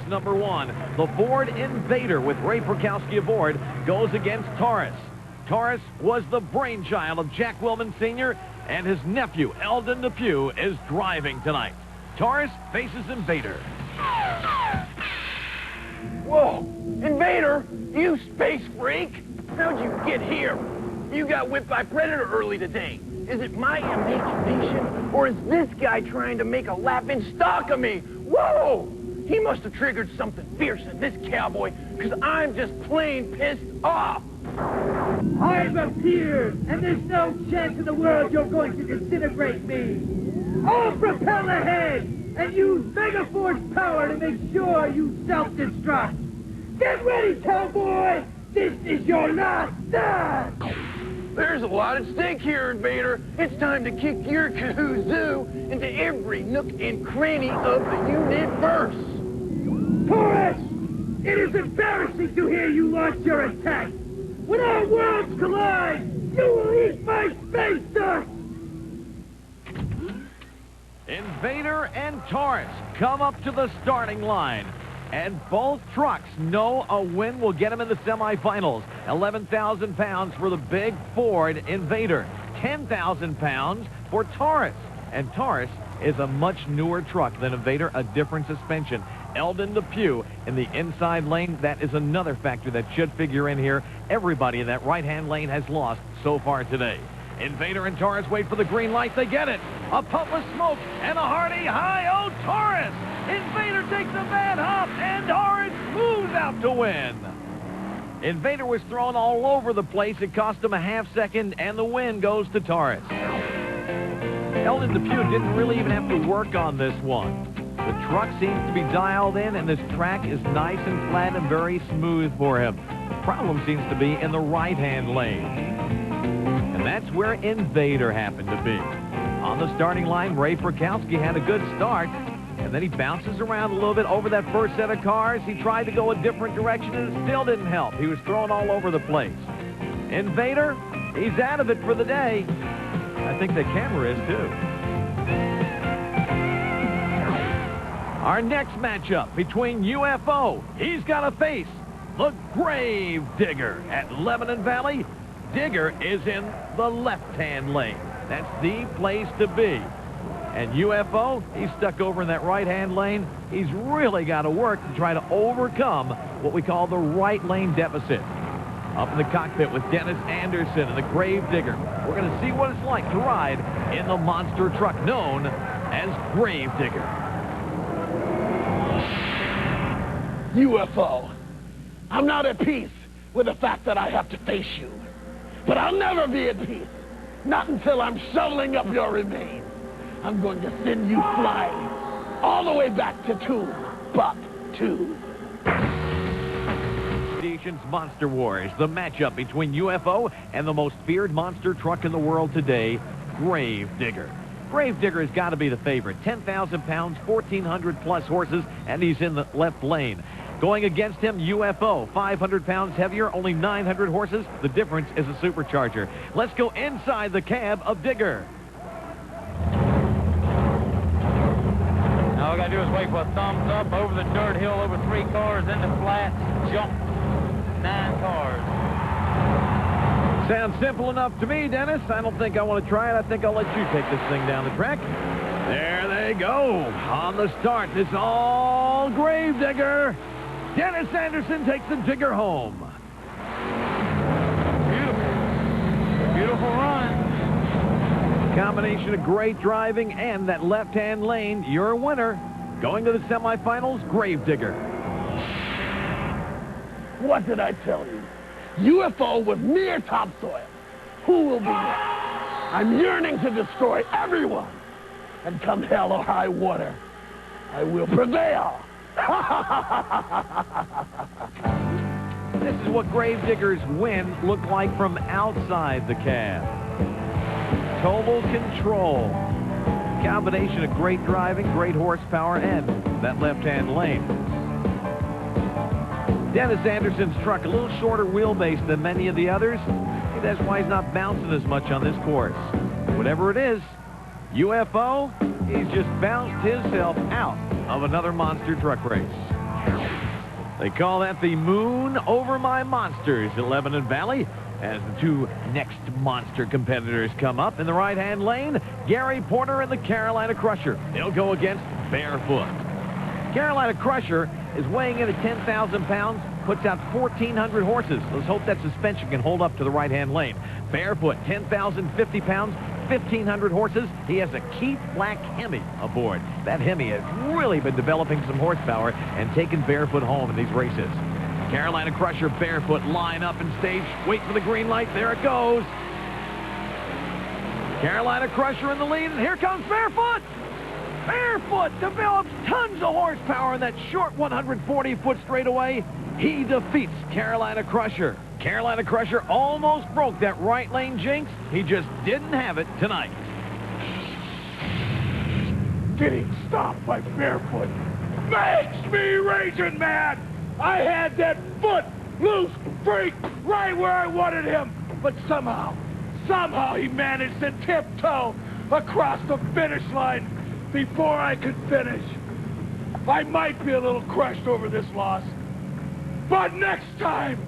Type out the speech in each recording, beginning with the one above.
number 1. The Ford Invader with Ray Perkowski aboard goes against Taurus. Taurus was the brainchild of Jack Willman Sr., and his nephew, Eldon Depew, is driving tonight. Taurus faces Invader. Whoa! Invader! You space freak! How'd you get here? You got whipped by Predator early today. Is it my imagination, or is this guy trying to make a lap in stock of me? Whoa! He must have triggered something fierce in this cowboy, because I'm just plain pissed off. I've appeared, and there's no chance in the world you're going to disintegrate me. I'll propel ahead and use mega force power to make sure you self-destruct. Get ready, cowboy! This is your last dance! There's a lot at stake here, Invader. It's time to kick your kazoo into every nook and cranny of the universe. Taurus! It is embarrassing to hear you launch your attack. When our worlds collide, you will eat my space dust! Invader and Taurus come up to the starting line. And both trucks know a win will get them in the semifinals. 11,000 pounds for the big Ford Invader. 10,000 pounds for Taurus. And Taurus is a much newer truck than Invader, a different suspension. Eldon Depew in the inside lane. That is another factor that should figure in here. Everybody in that right-hand lane has lost so far today. Invader and Taurus wait for the green light. They get it. A puff of smoke and a hearty hi-oh Taurus. Invader takes a bad hop and Taurus moves out to win. Invader was thrown all over the place. It cost him a half second, and the win goes to Taurus. Eldon Depew didn't really even have to work on this one. The truck seems to be dialed in, and this track is nice and flat and very smooth for him. The problem seems to be in the right-hand lane. And that's where Invader happened to be. On the starting line, Ray Perkowski had a good start, and then he bounces around a little bit over that first set of cars. He tried to go a different direction, and it still didn't help. He was thrown all over the place. Invader, he's out of it for the day. I think the camera is, too. Our next matchup between UFO. He's got to face the Grave Digger at Lebanon Valley. Digger is in the left-hand lane. That's the place to be. And UFO, he's stuck over in that right-hand lane. He's really got to work to try to overcome what we call the right lane deficit. Up in the cockpit with Dennis Anderson and the Grave Digger. We're going to see what it's like to ride in the monster truck known as Grave Digger. UFO, I'm not at peace with the fact that I have to face you. But I'll never be at peace. Not until I'm shoveling up your remains. I'm going to send you flying all the way back to Timbuktu. Nation's Monster Wars, the matchup between UFO and the most feared monster truck in the world today, Grave Digger. Grave Digger has got to be the favorite. 10,000 pounds, 1,400 plus horses, and he's in the left lane. Going against him, UFO, 500 pounds heavier, only 900 horses. The difference is a supercharger. Let's go inside the cab of Digger. All we got to do is wait for a thumbs up, over the dirt hill, over 3 cars, into flats, jump 9 cars. Sounds simple enough to me, Dennis. I don't think I want to try it. I think I'll let you take this thing down the track. There they go. On the start, this all Grave Digger. Dennis Anderson takes the Digger home. Beautiful. Beautiful run. Combination of great driving and that left-hand lane. Your winner. Going to the semifinals, Grave Digger. What did I tell you? UFO was mere topsoil. Who will be next? I'm yearning to destroy everyone. And come hell or high water, I will prevail. This is what Grave Digger's win looked like from outside the cab. Total control. Combination of great driving, great horsepower, and that left-hand lane. Dennis Anderson's truck, a little shorter wheelbase than many of the others. That's why he's not bouncing as much on this course. Whatever it is, UFO, he's just bounced himself out of another monster truck race. They call that the moon over my monsters at Lebanon Valley as the two next monster competitors come up. In the right-hand lane, Gary Porter and the Carolina Crusher. They'll go against Barefoot. Carolina Crusher is weighing in at 10,000 pounds, puts out 1,400 horses. Let's hope that suspension can hold up to the right-hand lane. Barefoot, 10,050 pounds, 1,500 horses. He has a Keith Black Hemi aboard. That Hemi has really been developing some horsepower and taking Barefoot home in these races. Carolina Crusher, Barefoot line up and stage. Wait for the green light. There it goes. Carolina Crusher in the lead, and here comes Barefoot. Barefoot develops tons of horsepower in that short 140-foot straightaway. He defeats Carolina Crusher. Carolina Crusher almost broke that right lane jinx. He just didn't have it tonight. Getting stopped by Barefoot makes me raging mad. I had that foot loose freak right where I wanted him. But somehow he managed to tiptoe across the finish line before I could finish. I might be a little crushed over this loss, but next time,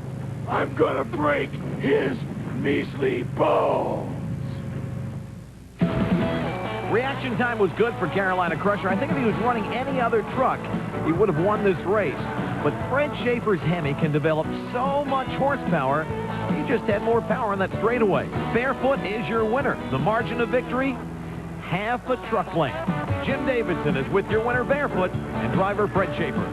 I'm gonna break his measly bones. Reaction time was good for Carolina Crusher. I think if he was running any other truck, he would have won this race. But Fred Schaefer's Hemi can develop so much horsepower, he just had more power in that straightaway. Barefoot is your winner. The margin of victory, half a truck length. Jim Davidson is with your winner, Barefoot, and driver Fred Schaefer.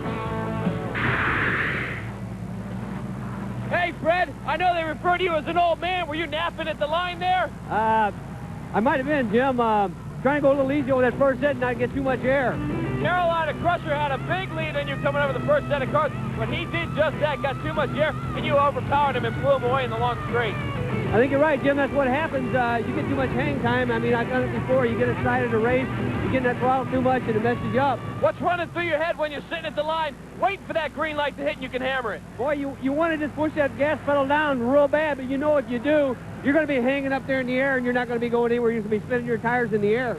Hey, Fred, I know they refer to you as an old man. Were you napping at the line there? I might have been, Jim. Trying to go a little easy over that first set and not get too much air. Carolina Crusher had a big lead on you coming over the first set of cars, but he did just that, got too much air, and you overpowered him and blew him away in the long straight. I think you're right, Jim. That's what happens. You get too much hang time. I mean, I've done it before. You get excited to race, you get in that throttle too much, and it messes you up. What's running through your head when you're sitting at the line, waiting for that green light to hit and you can hammer it? Boy, you want to just push that gas pedal down real bad, but you know what you do. You're going to be hanging up there in the air, and you're not going to be going anywhere. You're going to be spinning your tires in the air.